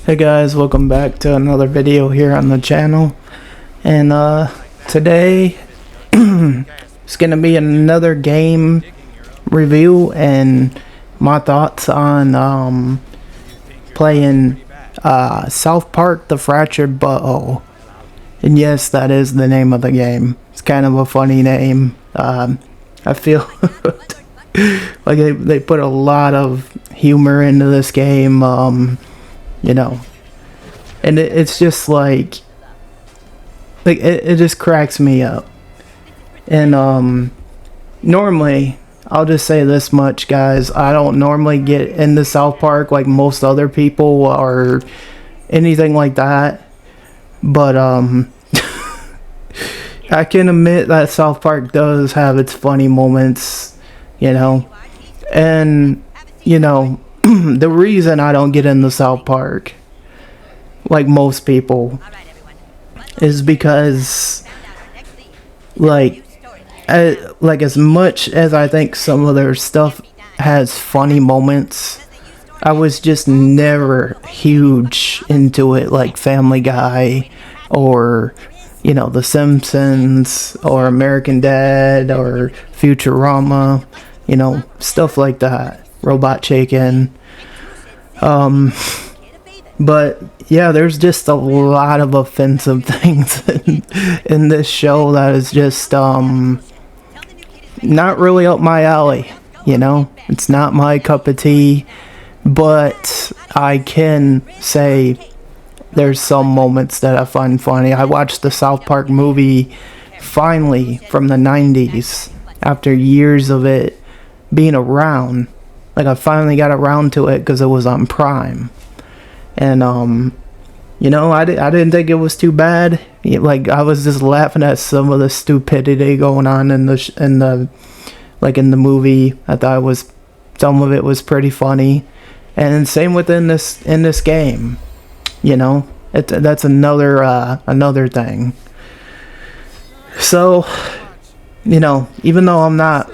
Hey guys, welcome back to another video here on the channel. And today it's gonna be another game review and my thoughts on playing South Park: The Fractured Butthole. And yes, that is the name of the game. It's kind of a funny name. I feel like they put a lot of humor into this game. You know, and it's just like it just cracks me up. And normally, I'll just say this much, guys, I don't normally get into South Park like most other people or anything like that, but I can admit that South Park does have its funny moments, you know. And you know, the reason I don't get into South Park like most people is because like as much as I think some of their stuff has funny moments, I was just never huge into it like Family Guy or, you know, The Simpsons or American Dad or Futurama, you know, stuff like that. Robot Chicken. But yeah, there's just a lot of offensive things in this show that is just not really up my alley, you know. It's not my cup of tea, but I can say there's some moments that I find funny. I watched the South Park movie finally from the 90s after years of it being around. Like, I finally got around to it because it was on Prime. And, you know, I didn't think it was too bad. Like, I was just laughing at some of the stupidity going on in the movie. I thought some of it was pretty funny. And same within this game. You know, that's another thing. So, you know, even though I'm not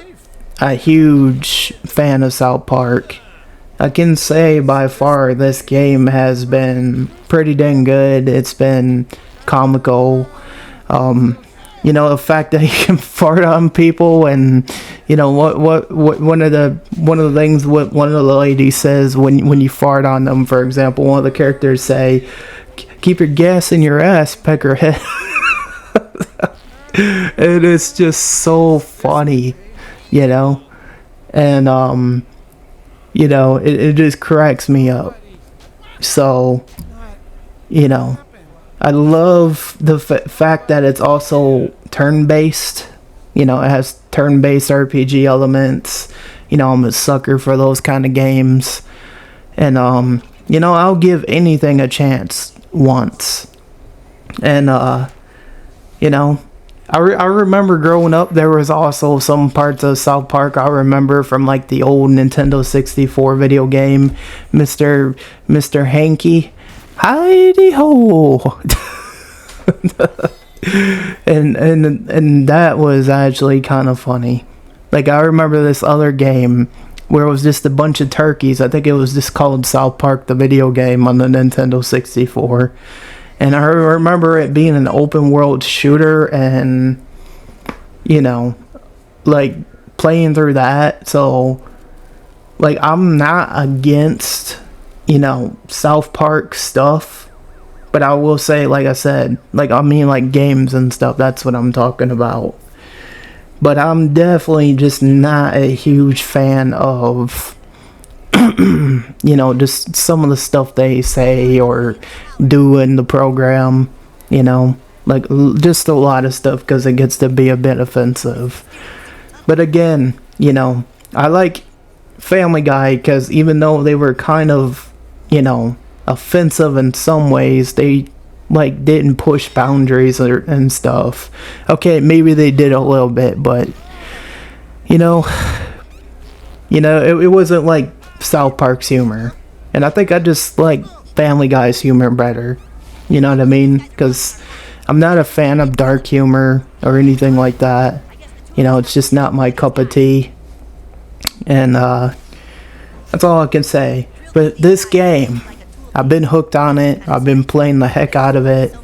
a huge fan of South Park, I can say by far this game has been pretty dang good. It's been comical. You know, the fact that you can fart on people, and you know what one of the things what one of the ladies says when you fart on them. For example, one of the characters say, "Keep your gas in your ass, peckerhead." It is just so funny. You know, and you know, it just cracks me up. So, you know, I love the fact that it's also turn-based. You know, it has turn-based RPG elements. You know, I'm a sucker for those kind of games. And you know, I'll give anything a chance once. And you know, I remember growing up, there was also some parts of South Park I remember from like the old Nintendo 64 video game, Mr. Hanky. Hidey-ho! and that was actually kind of funny. Like, I remember this other game where it was just a bunch of turkeys. I think it was just called South Park the video game on the Nintendo 64. And I remember it being an open world shooter, and, you know, like, playing through that. So, like, I'm not against, you know, South Park stuff. But I will say, like I said, like, I mean, like, games and stuff. That's what I'm talking about. But I'm definitely just not a huge fan of, you know, just some of the stuff they say or do in the program, you know, like just a lot of stuff, because it gets to be a bit offensive. But again, you know, I like Family Guy because even though they were kind of, you know, offensive in some ways, they like didn't push boundaries and stuff. Okay, maybe they did a little bit, but you know, it wasn't like South Park's humor. And I think I just like Family Guy's humor better. You know what I mean? Because I'm not a fan of dark humor or anything like that. You know, it's just not my cup of tea. And that's all I can say. But this game, I've been hooked on it. I've been playing the heck out of it.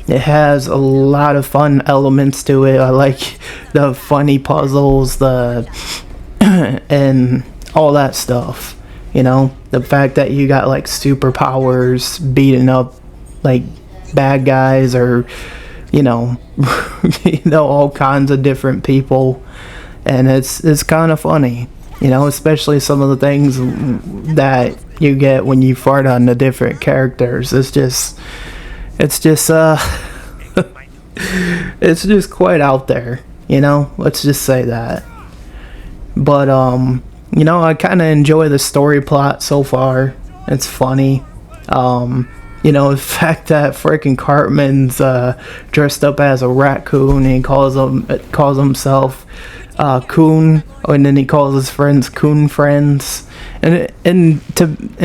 It has a lot of fun elements to it. I like the funny puzzles, and all that stuff. You know, the fact that you got like superpowers, beating up like bad guys, or you know, all kinds of different people, and it's kind of funny. You know, especially some of the things that you get when you fart on the different characters. It's just it's just quite out there, you know, let's just say that. But you know, I kind of enjoy the story plot so far. It's funny. You know, the fact that freaking Cartman's dressed up as a raccoon, and he calls himself Coon, and then he calls his friends Coon Friends, and in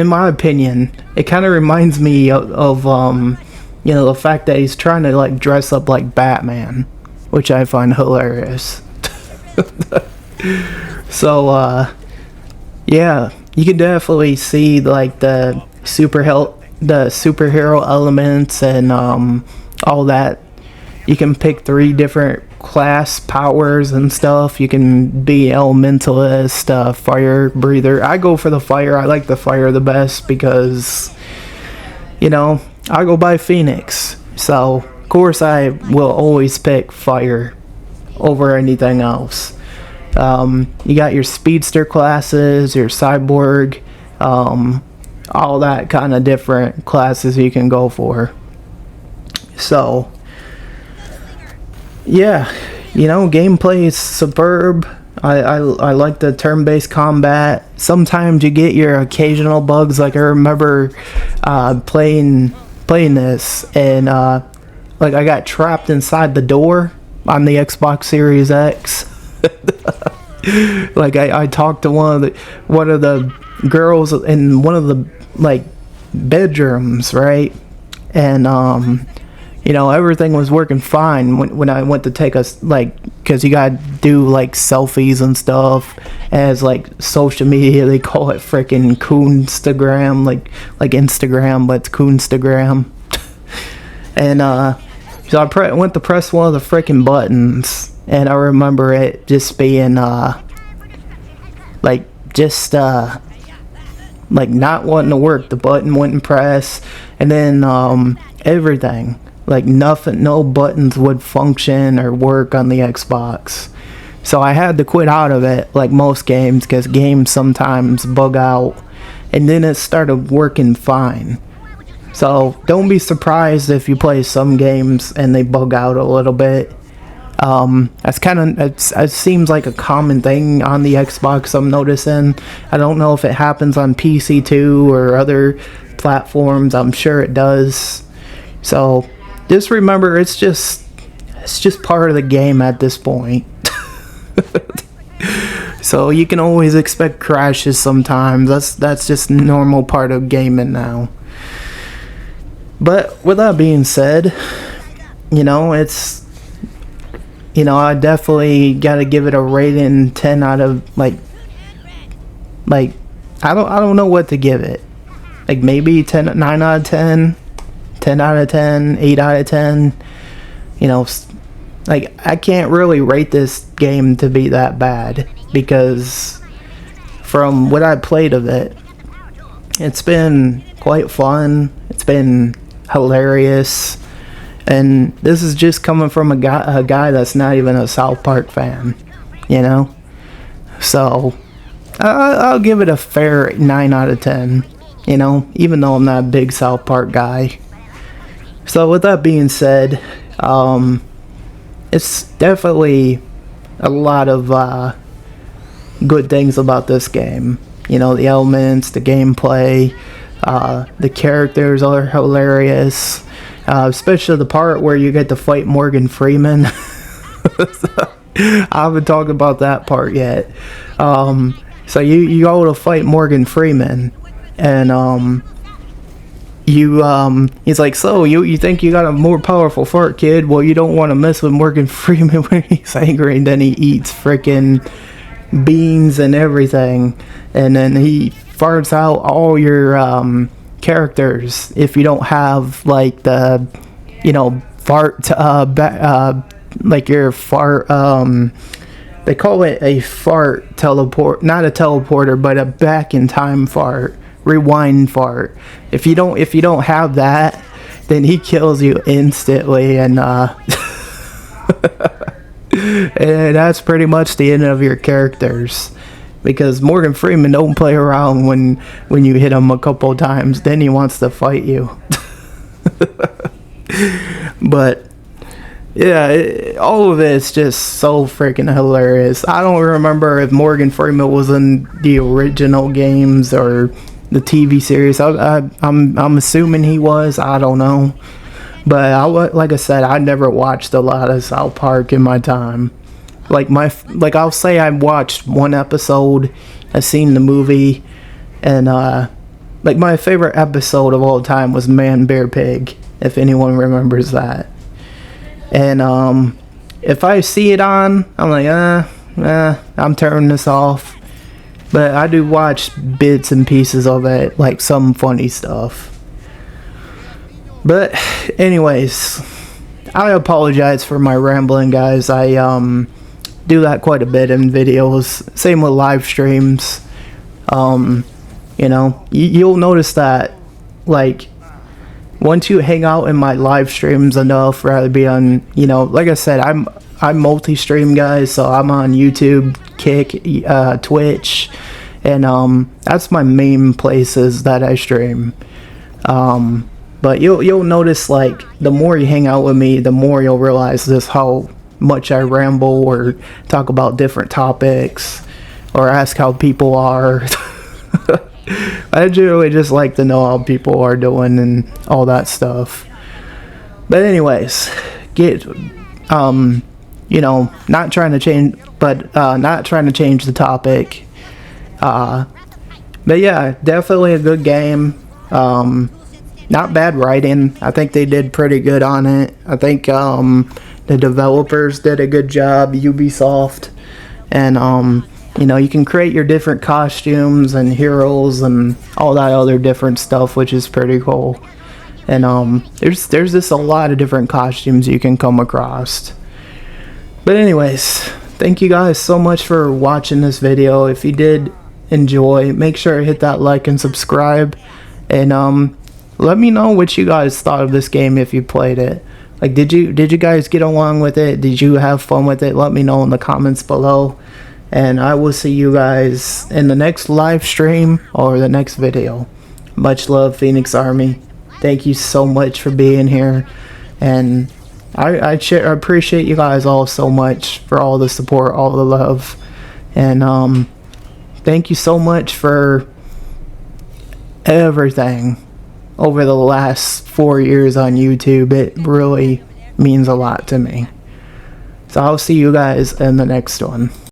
my opinion, it kind of reminds me of you know, the fact that he's trying to like dress up like Batman, which I find hilarious. So yeah, you can definitely see like the superhero elements and all that. You can pick 3 different class powers and stuff. You can be elementalist, fire breather. I go for the fire. I like the fire the best because, you know, I go by Phoenix. So, of course, I will always pick fire over anything else. You got your speedster classes, your cyborg, all that kind of different classes you can go for. So, yeah, you know, gameplay is superb. I like the turn-based combat. Sometimes you get your occasional bugs. Like I remember playing this, and like I got trapped inside the door on the Xbox Series X. Like I talked to one of the girls in one of the like bedrooms, right? And you know, everything was working fine when I went to take us, like, because you gotta do like selfies and stuff as like social media. They call it freaking Coonstagram, like Instagram, but it's Coonstagram. And so I went to press one of the freaking buttons, and I remember it just being like not wanting to work. The button wouldn't press, and then everything, like nothing, no buttons would function or work on the Xbox. So I had to quit out of it, like most games, because games sometimes bug out, and then it started working fine. So don't be surprised if you play some games and they bug out a little bit. That's kind of, it seems like a common thing on the Xbox, I'm noticing. I don't know if it happens on PC too or other platforms. I'm sure it does. So just remember, it's just part of the game at this point. So you can always expect crashes sometimes. That's just normal part of gaming now. But with that being said, you know, it's, you know, I definitely gotta give it a rating 10 out of like I don't know what to give it. Like maybe 9 out of 10, 10 out of 10, 8 out of 10. You know, like I can't really rate this game to be that bad, because from what I played of it, it's been quite fun. It's been hilarious. And this is just coming from a guy that's not even a South Park fan, you know? So, I'll give it a fair 9 out of 10, you know? Even though I'm not a big South Park guy. So, with that being said, it's definitely a lot of good things about this game. You know, the elements, the gameplay, the characters are hilarious. Especially the part where you get to fight Morgan Freeman. I haven't talked about that part yet. So you go to fight Morgan Freeman, and he's like, so you think you got a more powerful fart, kid? Well, you don't want to mess with Morgan Freeman when he's angry, and then he eats freaking beans and everything, and then he farts out all your characters if you don't have like the, fart, like your fart, they call it a fart teleport, not a teleporter, but a back in time fart, rewind fart. If you don't have that, then he kills you instantly, and and that's pretty much the end of your characters, because Morgan Freeman don't play around when you hit him a couple times. Then he wants to fight you. But yeah, all of it's just so freaking hilarious. I don't remember if Morgan Freeman was in the original games or the TV series. I'm assuming he was. I don't know. But like I said, I never watched a lot of South Park in my time. Like I'll say I watched one episode, I've seen the movie, and like my favorite episode of all time was Man Bear Pig, if anyone remembers that. And if I see it on, I'm like, I'm turning this off. But I do watch bits and pieces of it, like some funny stuff. But anyways, I apologize for my rambling, guys. I do that quite a bit in videos. Same with live streams. You'll notice that, like, once you hang out in my live streams enough, rather be on, like I said, I'm multi-stream, guys, so I'm on YouTube, Kick, Twitch, and that's my main places that I stream. But you'll notice, like, the more you hang out with me, the more you'll realize just how much I ramble or talk about different topics or ask how people are. I generally just like to know how people are doing and all that stuff. But anyways, not trying to change the topic. But yeah, definitely a good game. Not bad writing. I think they did pretty good on it. I think the developers did a good job, Ubisoft. And you can create your different costumes and heroes and all that other different stuff, which is pretty cool. And there's just a lot of different costumes you can come across. But anyways, thank you guys so much for watching this video. If you did enjoy, make sure to hit that like and subscribe. And let me know what you guys thought of this game if you played it. Like, did you guys get along with it? Did you have fun with it? Let me know in the comments below. And I will see you guys in the next live stream or the next video. Much love, Phoenix Army. Thank you so much for being here. And I appreciate you guys all so much for all the support, all the love. And thank you so much for everything over the last 4 years on YouTube. It really means a lot to me. So I'll see you guys in the next one.